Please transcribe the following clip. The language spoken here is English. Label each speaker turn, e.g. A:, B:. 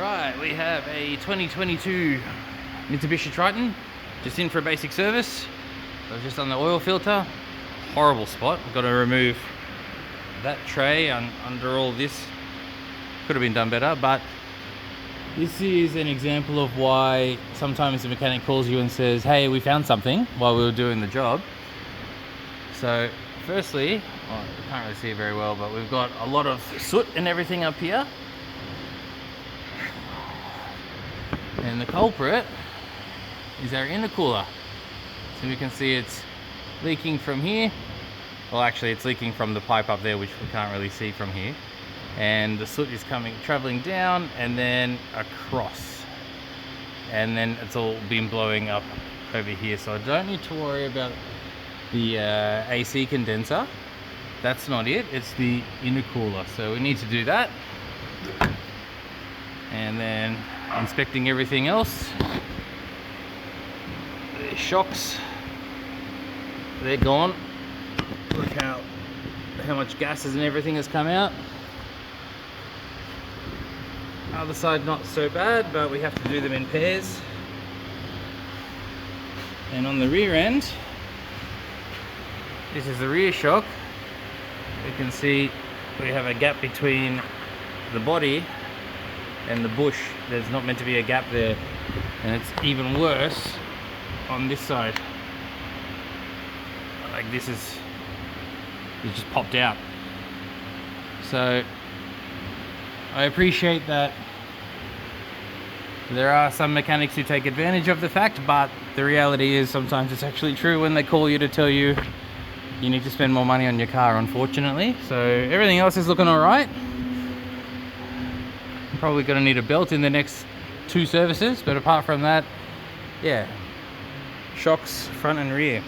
A: Alright, we have a 2022 Mitsubishi Triton, just in for a basic service. I was just on the oil filter. Horrible spot. I've got to remove that tray under all this. Could have been done better, but this is an example of why sometimes the mechanic calls you and says, hey, we found something while we were doing the job. So firstly, I can't really see it very well, but we've got a lot of soot and everything up here. And the culprit is our intercooler. So we can see it's leaking from here. Well, actually it's leaking from the pipe up there, which we can't really see from here. And the soot is traveling down and then across. And then it's all been blowing up over here. So I don't need to worry about the AC condenser. That's not it, it's the intercooler. So we need to do that. And then inspecting everything else. The shocks, they're gone. Look how much gases and everything has come out. Other side not so bad, but we have to do them in pairs. And on the rear end, this is the rear shock. You can see we have a gap between the body and the bush. There's not meant to be a gap there, and it's even worse on this side. Like this is, it just popped out. So I appreciate that there are some mechanics who take advantage of the fact, but the reality is sometimes it's actually true when they call you to tell you you need to spend more money on your car, unfortunately. So everything else is looking all right. Probably going to need a belt in the next 2 services, but apart from that, yeah, shocks front and rear.